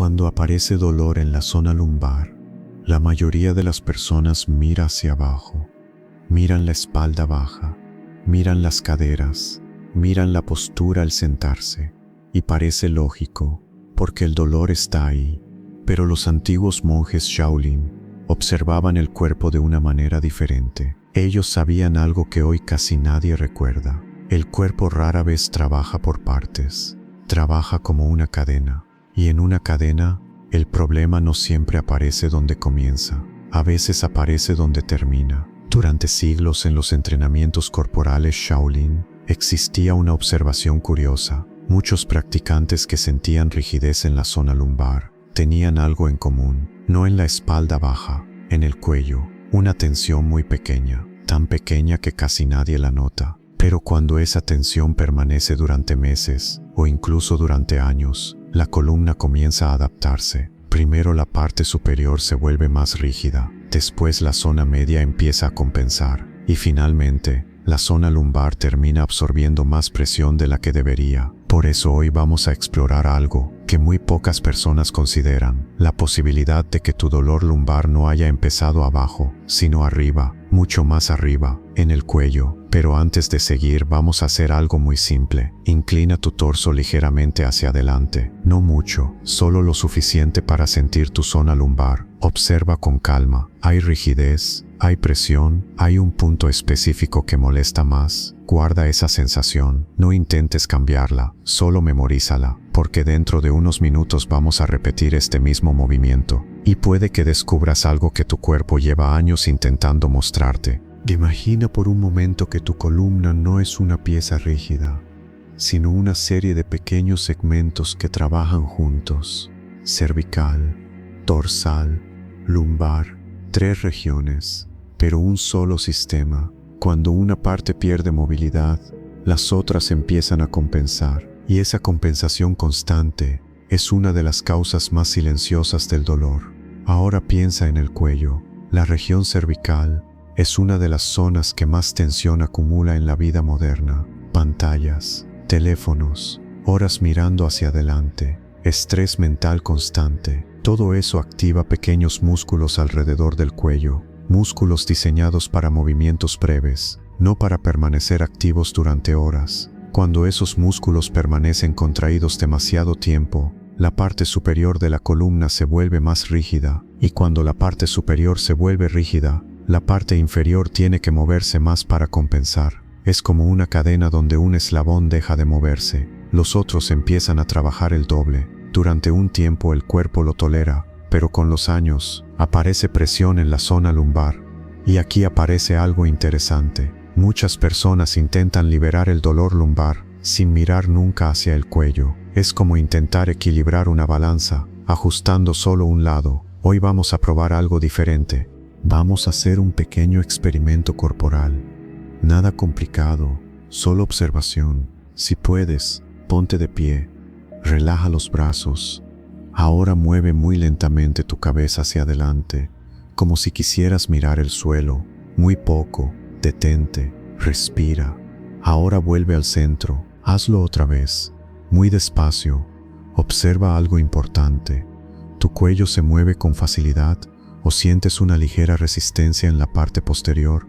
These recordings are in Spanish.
Cuando aparece dolor en la zona lumbar, la mayoría de las personas mira hacia abajo, miran la espalda baja, miran las caderas, miran la postura al sentarse, y parece lógico, porque el dolor está ahí. Pero los antiguos monjes Shaolin observaban el cuerpo de una manera diferente. Ellos sabían algo que hoy casi nadie recuerda. El cuerpo rara vez trabaja por partes, trabaja como una cadena. Y en una cadena, el problema no siempre aparece donde comienza, a veces aparece donde termina. Durante siglos en los entrenamientos corporales Shaolin, existía una observación curiosa. Muchos practicantes que sentían rigidez en la zona lumbar, tenían algo en común, no en la espalda baja, en el cuello, una tensión muy pequeña, tan pequeña que casi nadie la nota. Pero cuando esa tensión permanece durante meses, o incluso durante años, la columna comienza a adaptarse. Primero la parte superior se vuelve más rígida, después la zona media empieza a compensar, y finalmente, la zona lumbar termina absorbiendo más presión de la que debería. Por eso hoy vamos a explorar algo que muy pocas personas consideran, la posibilidad de que tu dolor lumbar no haya empezado abajo, sino arriba, mucho más arriba, en el cuello. Pero antes de seguir vamos a hacer algo muy simple. Inclina tu torso ligeramente hacia adelante, no mucho, solo lo suficiente para sentir tu zona lumbar. Observa con calma, ¿hay rigidez? ¿Hay presión? ¿Hay un punto específico que molesta más? Guarda esa sensación, no intentes cambiarla, solo memorízala, porque dentro de unos minutos vamos a repetir este mismo movimiento, y puede que descubras algo que tu cuerpo lleva años intentando mostrarte. Imagina por un momento que tu columna no es una pieza rígida, sino una serie de pequeños segmentos que trabajan juntos. Cervical, dorsal, lumbar, 3 regiones, pero un solo sistema. Cuando una parte pierde movilidad, las otras empiezan a compensar, y esa compensación constante es una de las causas más silenciosas del dolor. Ahora piensa en el cuello. La región cervical es una de las zonas que más tensión acumula en la vida moderna. Pantallas, teléfonos, horas mirando hacia adelante, estrés mental constante. Todo eso activa pequeños músculos alrededor del cuello, músculos diseñados para movimientos breves, no para permanecer activos durante horas. Cuando esos músculos permanecen contraídos demasiado tiempo, la parte superior de la columna se vuelve más rígida, y cuando la parte superior se vuelve rígida, la parte inferior tiene que moverse más para compensar. Es como una cadena donde un eslabón deja de moverse, los otros empiezan a trabajar el doble. Durante un tiempo el cuerpo lo tolera, pero con los años, aparece presión en la zona lumbar. Y aquí aparece algo interesante. Muchas personas intentan liberar el dolor lumbar, sin mirar nunca hacia el cuello. Es como intentar equilibrar una balanza, ajustando solo un lado. Hoy vamos a probar algo diferente. Vamos a hacer un pequeño experimento corporal. Nada complicado, solo observación. Si puedes, ponte de pie. Relaja los brazos. Ahora mueve muy lentamente tu cabeza hacia adelante, como si quisieras mirar el suelo. Muy poco. Detente. Respira. Ahora vuelve al centro. Hazlo otra vez. Muy despacio. Observa algo importante. ¿Tu cuello se mueve con facilidad o sientes una ligera resistencia en la parte posterior?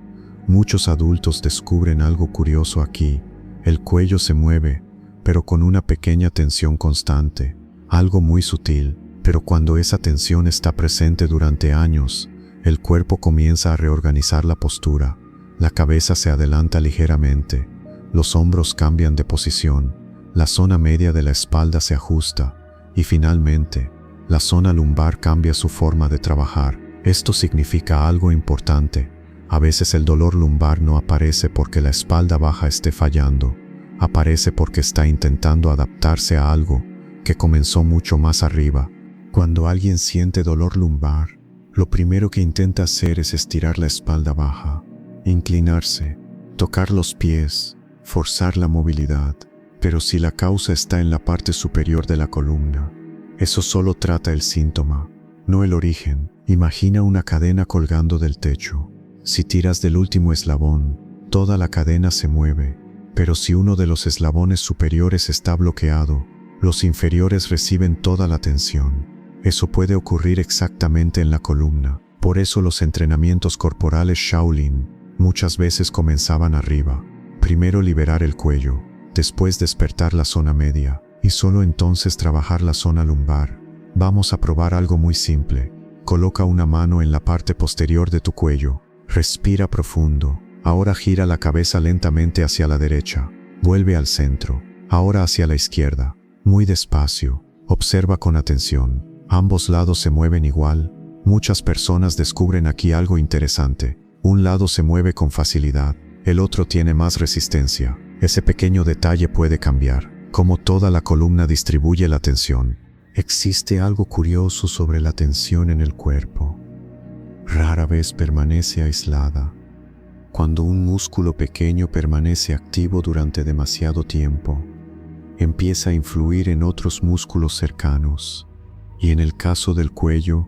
Muchos adultos descubren algo curioso aquí. El cuello se mueve, pero con una pequeña tensión constante. Algo muy sutil, pero cuando esa tensión está presente durante años, el cuerpo comienza a reorganizar la postura. La cabeza se adelanta ligeramente, los hombros cambian de posición, la zona media de la espalda se ajusta, y finalmente, la zona lumbar cambia su forma de trabajar. Esto significa algo importante. A veces el dolor lumbar no aparece porque la espalda baja esté fallando, aparece porque está intentando adaptarse a algo que comenzó mucho más arriba. Cuando alguien siente dolor lumbar, lo primero que intenta hacer es estirar la espalda baja, inclinarse, tocar los pies, forzar la movilidad. Pero si la causa está en la parte superior de la columna, eso solo trata el síntoma, no el origen. Imagina una cadena colgando del techo. Si tiras del último eslabón, toda la cadena se mueve, pero si uno de los eslabones superiores está bloqueado, los inferiores reciben toda la tensión. Eso puede ocurrir exactamente en la columna. Por eso los entrenamientos corporales Shaolin muchas veces comenzaban arriba. Primero liberar el cuello, después despertar la zona media, y solo entonces trabajar la zona lumbar. Vamos a probar algo muy simple. Coloca una mano en la parte posterior de tu cuello. Respira profundo. Ahora gira la cabeza lentamente hacia la derecha. Vuelve al centro. Ahora hacia la izquierda. Muy despacio. Observa con atención. Ambos lados se mueven igual. Muchas personas descubren aquí algo interesante. Un lado se mueve con facilidad. El otro tiene más resistencia. Ese pequeño detalle puede cambiar cómo toda la columna distribuye la tensión. Existe algo curioso sobre la tensión en el cuerpo. Rara vez permanece aislada. Cuando un músculo pequeño permanece activo durante demasiado tiempo, empieza a influir en otros músculos cercanos. Y en el caso del cuello,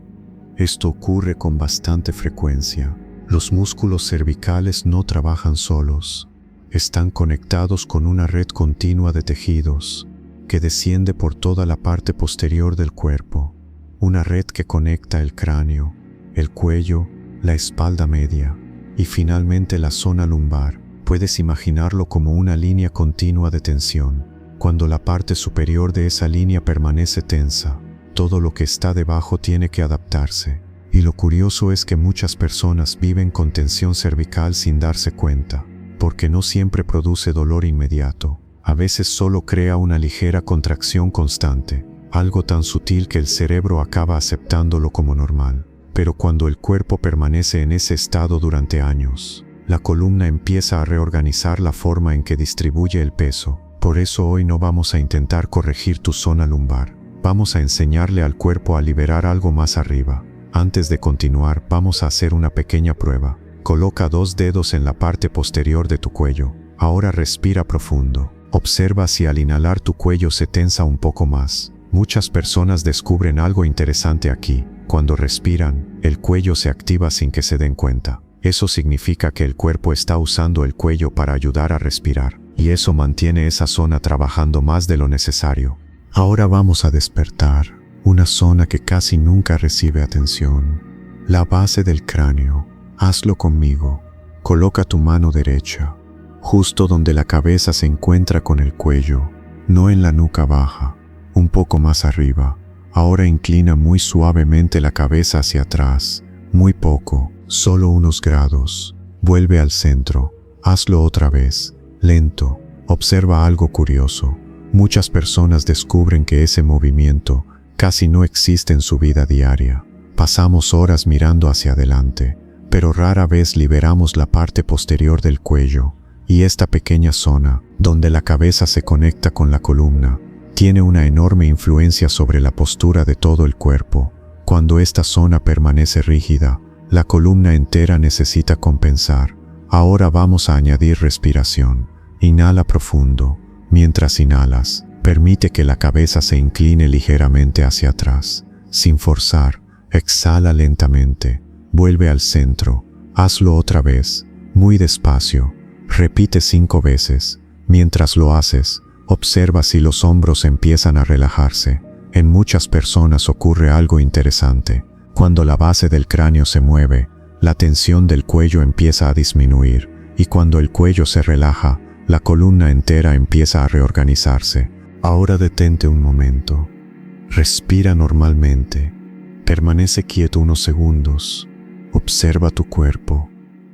esto ocurre con bastante frecuencia. Los músculos cervicales no trabajan solos. Están conectados con una red continua de tejidos que desciende por toda la parte posterior del cuerpo. Una red que conecta el cráneo, el cuello, la espalda media y finalmente la zona lumbar. Puedes imaginarlo como una línea continua de tensión. Cuando la parte superior de esa línea permanece tensa, todo lo que está debajo tiene que adaptarse. Y lo curioso es que muchas personas viven con tensión cervical sin darse cuenta, porque no siempre produce dolor inmediato. A veces solo crea una ligera contracción constante, algo tan sutil que el cerebro acaba aceptándolo como normal. Pero cuando el cuerpo permanece en ese estado durante años, la columna empieza a reorganizar la forma en que distribuye el peso. Por eso hoy no vamos a intentar corregir tu zona lumbar. Vamos a enseñarle al cuerpo a liberar algo más arriba. Antes de continuar, vamos a hacer una pequeña prueba. Coloca 2 dedos en la parte posterior de tu cuello. Ahora respira profundo. Observa si al inhalar tu cuello se tensa un poco más. Muchas personas descubren algo interesante aquí. Cuando respiran, el cuello se activa sin que se den cuenta. Eso significa que el cuerpo está usando el cuello para ayudar a respirar. Y eso mantiene esa zona trabajando más de lo necesario. Ahora vamos a despertar una zona que casi nunca recibe atención. La base del cráneo. Hazlo conmigo. Coloca tu mano derecha justo donde la cabeza se encuentra con el cuello, no en la nuca baja, un poco más arriba. Ahora inclina muy suavemente la cabeza hacia atrás, muy poco, solo unos grados. Vuelve al centro. Hazlo otra vez, lento. Observa algo curioso. Muchas personas descubren que ese movimiento casi no existe en su vida diaria. Pasamos horas mirando hacia adelante, pero rara vez liberamos la parte posterior del cuello. Y esta pequeña zona, donde la cabeza se conecta con la columna, tiene una enorme influencia sobre la postura de todo el cuerpo. Cuando esta zona permanece rígida, la columna entera necesita compensar. Ahora vamos a añadir respiración. Inhala profundo. Mientras inhalas, permite que la cabeza se incline ligeramente hacia atrás. Sin forzar, exhala lentamente. Vuelve al centro. Hazlo otra vez, muy despacio. Repite 5 veces. Mientras lo haces, observa si los hombros empiezan a relajarse. En muchas personas ocurre algo interesante. Cuando la base del cráneo se mueve, la tensión del cuello empieza a disminuir, y cuando el cuello se relaja, la columna entera empieza a reorganizarse. Ahora detente un momento. Respira normalmente. Permanece quieto unos segundos. Observa tu cuerpo.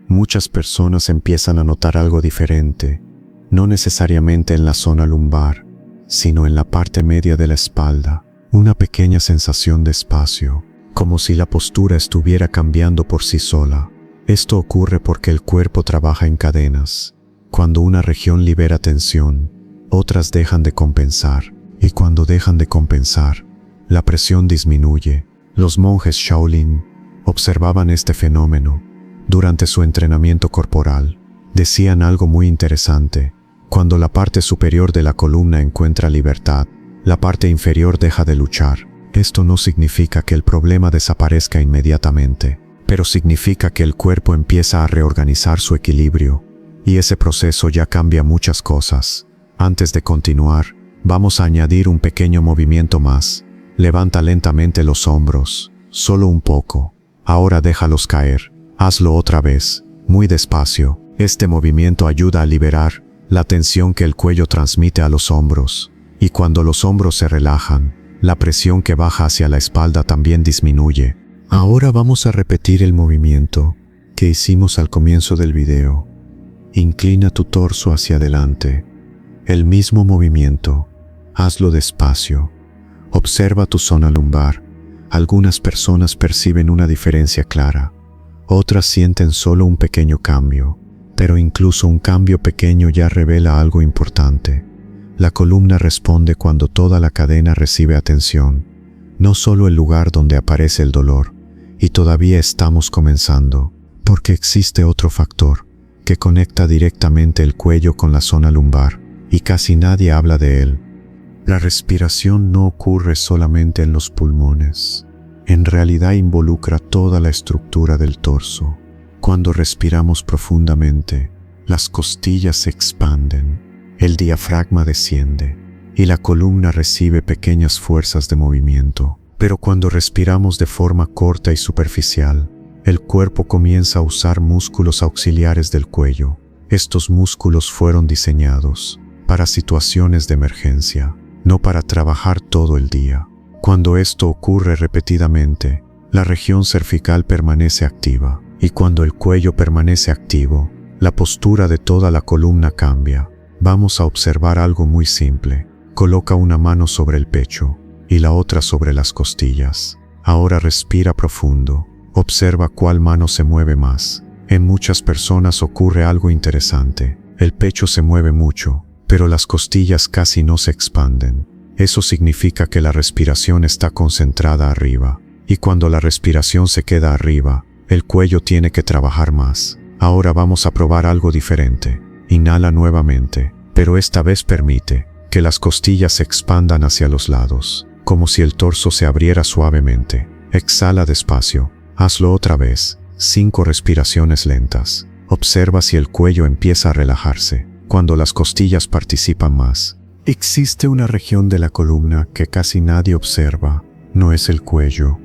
Muchas personas empiezan a notar algo diferente, no necesariamente en la zona lumbar, sino en la parte media de la espalda, una pequeña sensación de espacio, como si la postura estuviera cambiando por sí sola. Esto ocurre porque el cuerpo trabaja en cadenas. Cuando una región libera tensión, otras dejan de compensar, y cuando dejan de compensar, la presión disminuye. Los monjes Shaolin observaban este fenómeno durante su entrenamiento corporal. Decían algo muy interesante. Cuando la parte superior de la columna encuentra libertad, la parte inferior deja de luchar. Esto no significa que el problema desaparezca inmediatamente, pero significa que el cuerpo empieza a reorganizar su equilibrio, y ese proceso ya cambia muchas cosas. Antes de continuar, vamos a añadir un pequeño movimiento más. Levanta lentamente los hombros, solo un poco. Ahora déjalos caer. Hazlo otra vez, muy despacio. Este movimiento ayuda a liberar la tensión que el cuello transmite a los hombros. Y cuando los hombros se relajan, la presión que baja hacia la espalda también disminuye. Ahora vamos a repetir el movimiento que hicimos al comienzo del video. Inclina tu torso hacia adelante. El mismo movimiento. Hazlo despacio. Observa tu zona lumbar. Algunas personas perciben una diferencia clara. Otras sienten solo un pequeño cambio. Pero incluso un cambio pequeño ya revela algo importante. La columna responde cuando toda la cadena recibe atención, no solo el lugar donde aparece el dolor. Y todavía estamos comenzando, porque existe otro factor que conecta directamente el cuello con la zona lumbar, y casi nadie habla de él. La respiración no ocurre solamente en los pulmones. En realidad involucra toda la estructura del torso. Cuando respiramos profundamente, las costillas se expanden. El diafragma desciende y la columna recibe pequeñas fuerzas de movimiento. Pero cuando respiramos de forma corta y superficial, el cuerpo comienza a usar músculos auxiliares del cuello. Estos músculos fueron diseñados para situaciones de emergencia, no para trabajar todo el día. Cuando esto ocurre repetidamente, la región cervical permanece activa, y cuando el cuello permanece activo, la postura de toda la columna cambia. Vamos a observar algo muy simple. Coloca una mano sobre el pecho y la otra sobre las costillas. Ahora respira profundo. Observa cuál mano se mueve más. En muchas personas ocurre algo interesante. El pecho se mueve mucho, pero las costillas casi no se expanden. Eso significa que la respiración está concentrada arriba. Y cuando la respiración se queda arriba, el cuello tiene que trabajar más. Ahora vamos a probar algo diferente. Inhala nuevamente, pero esta vez permite que las costillas se expandan hacia los lados, como si el torso se abriera suavemente. Exhala despacio. Hazlo otra vez. 5 respiraciones lentas. Observa si el cuello empieza a relajarse, cuando las costillas participan más. Existe una región de la columna que casi nadie observa. No es el cuello,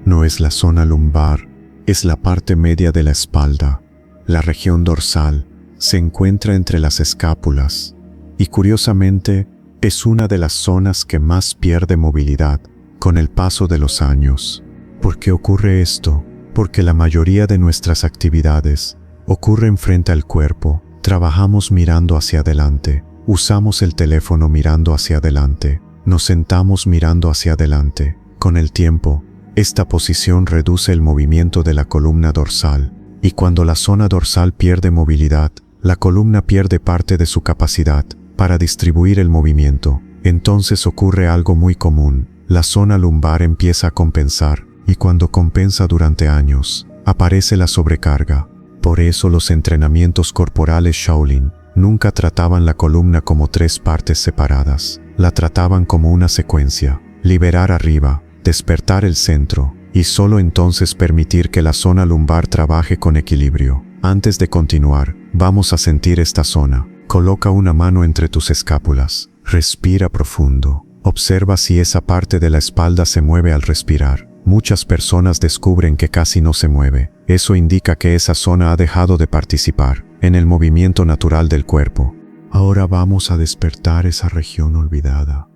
no es la zona lumbar, es la parte media de la espalda. La región dorsal se encuentra entre las escápulas y curiosamente es una de las zonas que más pierde movilidad con el paso de los años. ¿Por qué ocurre esto? Porque la mayoría de nuestras actividades ocurren frente al cuerpo. Trabajamos mirando hacia adelante, usamos el teléfono mirando hacia adelante, nos sentamos mirando hacia adelante. Con el tiempo, esta posición reduce el movimiento de la columna dorsal, y cuando la zona dorsal pierde movilidad, la columna pierde parte de su capacidad para distribuir el movimiento. Entonces ocurre algo muy común. La zona lumbar empieza a compensar, y cuando compensa durante años, aparece la sobrecarga. Por eso los entrenamientos corporales Shaolin nunca trataban la columna como 3 partes separadas. La trataban como una secuencia. Liberar arriba, despertar el centro, y solo entonces permitir que la zona lumbar trabaje con equilibrio. Antes de continuar, vamos a sentir esta zona. Coloca una mano entre tus escápulas. Respira profundo. Observa si esa parte de la espalda se mueve al respirar. Muchas personas descubren que casi no se mueve. Eso indica que esa zona ha dejado de participar en el movimiento natural del cuerpo. Ahora vamos a despertar esa región olvidada.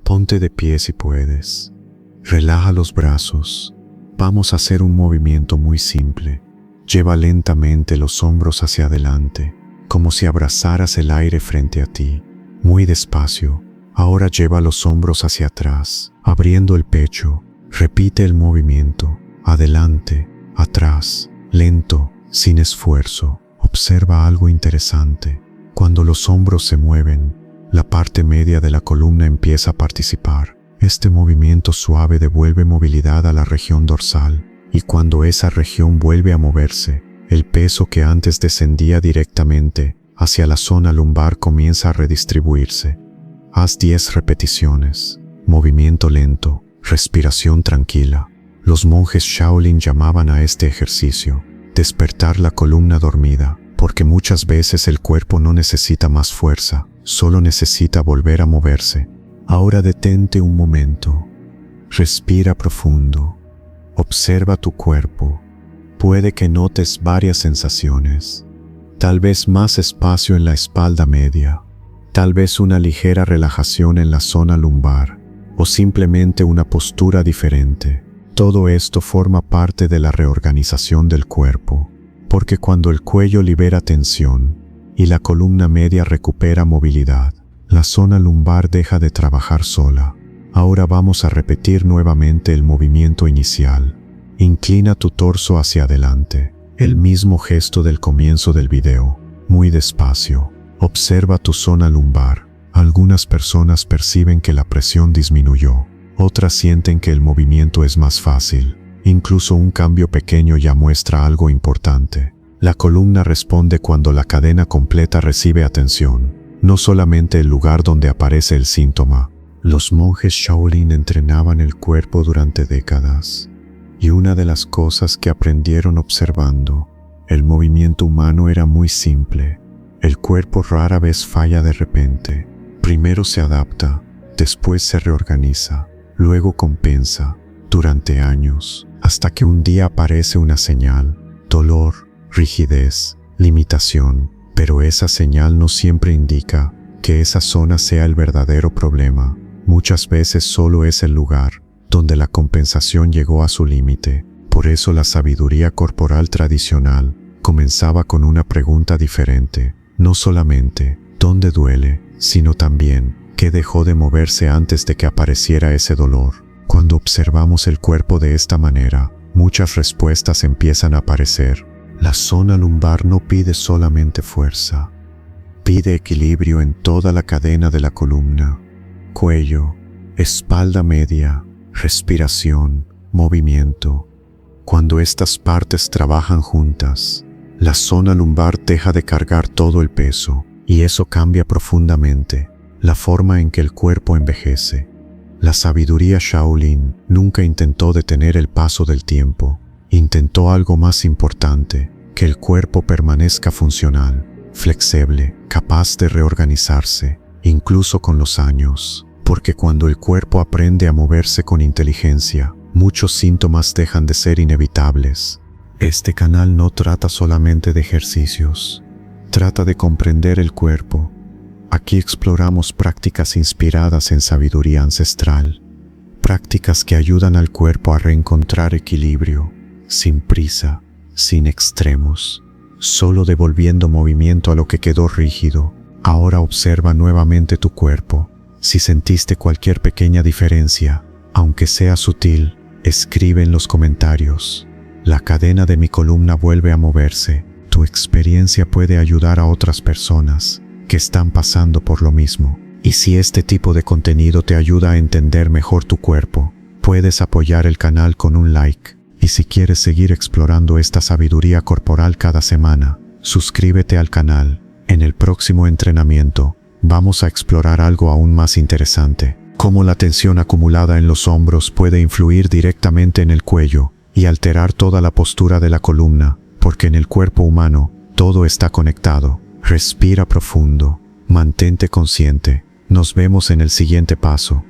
Ponte de pie si puedes. Relaja los brazos. Vamos a hacer un movimiento muy simple. Lleva lentamente los hombros hacia adelante, como si abrazaras el aire frente a ti. Muy despacio. Ahora lleva los hombros hacia atrás, abriendo el pecho. Repite el movimiento. Adelante, atrás, lento, sin esfuerzo. Observa algo interesante. Cuando los hombros se mueven, la parte media de la columna empieza a participar. Este movimiento suave devuelve movilidad a la región dorsal. Y cuando esa región vuelve a moverse, el peso que antes descendía directamente hacia la zona lumbar comienza a redistribuirse. Haz 10 repeticiones. Movimiento lento, respiración tranquila. Los monjes Shaolin llamaban a este ejercicio despertar la columna dormida, porque muchas veces el cuerpo no necesita más fuerza, solo necesita volver a moverse. Ahora detente un momento. Respira profundo. Observa tu cuerpo. Puede que notes varias sensaciones. Tal vez más espacio en la espalda media. Tal vez una ligera relajación en la zona lumbar. O simplemente una postura diferente. Todo esto forma parte de la reorganización del cuerpo. Porque cuando el cuello libera tensión y la columna media recupera movilidad, la zona lumbar deja de trabajar sola. Ahora vamos a repetir nuevamente el movimiento inicial. Inclina tu torso hacia adelante. El mismo gesto del comienzo del video. Muy despacio. Observa tu zona lumbar. Algunas personas perciben que la presión disminuyó. Otras sienten que el movimiento es más fácil. Incluso un cambio pequeño ya muestra algo importante. La columna responde cuando la cadena completa recibe atención. No solamente el lugar donde aparece el síntoma. Los monjes Shaolin entrenaban el cuerpo durante décadas. Y una de las cosas que aprendieron observando el movimiento humano era muy simple. El cuerpo rara vez falla de repente. Primero se adapta, después se reorganiza, luego compensa, durante años, hasta que un día aparece una señal, dolor, rigidez, limitación, pero esa señal no siempre indica que esa zona sea el verdadero problema. Muchas veces solo es el lugar donde la compensación llegó a su límite. Por eso la sabiduría corporal tradicional comenzaba con una pregunta diferente. No solamente, ¿dónde duele?, sino también, ¿qué dejó de moverse antes de que apareciera ese dolor? Cuando observamos el cuerpo de esta manera, muchas respuestas empiezan a aparecer. La zona lumbar no pide solamente fuerza, pide equilibrio en toda la cadena de la columna. Cuello, espalda media, respiración, movimiento. Cuando estas partes trabajan juntas, la zona lumbar deja de cargar todo el peso, y eso cambia profundamente la forma en que el cuerpo envejece. La sabiduría Shaolin nunca intentó detener el paso del tiempo. Intentó algo más importante, que el cuerpo permanezca funcional, flexible, capaz de reorganizarse, incluso con los años. Porque cuando el cuerpo aprende a moverse con inteligencia, muchos síntomas dejan de ser inevitables. Este canal no trata solamente de ejercicios, trata de comprender el cuerpo. Aquí exploramos prácticas inspiradas en sabiduría ancestral, prácticas que ayudan al cuerpo a reencontrar equilibrio, sin prisa, sin extremos, solo devolviendo movimiento a lo que quedó rígido. Ahora observa nuevamente tu cuerpo. Si sentiste cualquier pequeña diferencia, aunque sea sutil, escribe en los comentarios. La cadena de mi columna vuelve a moverse. Tu experiencia puede ayudar a otras personas que están pasando por lo mismo. Y si este tipo de contenido te ayuda a entender mejor tu cuerpo, puedes apoyar el canal con un like. Y si quieres seguir explorando esta sabiduría corporal cada semana, suscríbete al canal. En el próximo entrenamiento, vamos a explorar algo aún más interesante, cómo la tensión acumulada en los hombros puede influir directamente en el cuello y alterar toda la postura de la columna, porque en el cuerpo humano todo está conectado. Respira profundo, mantente consciente. Nos vemos en el siguiente paso.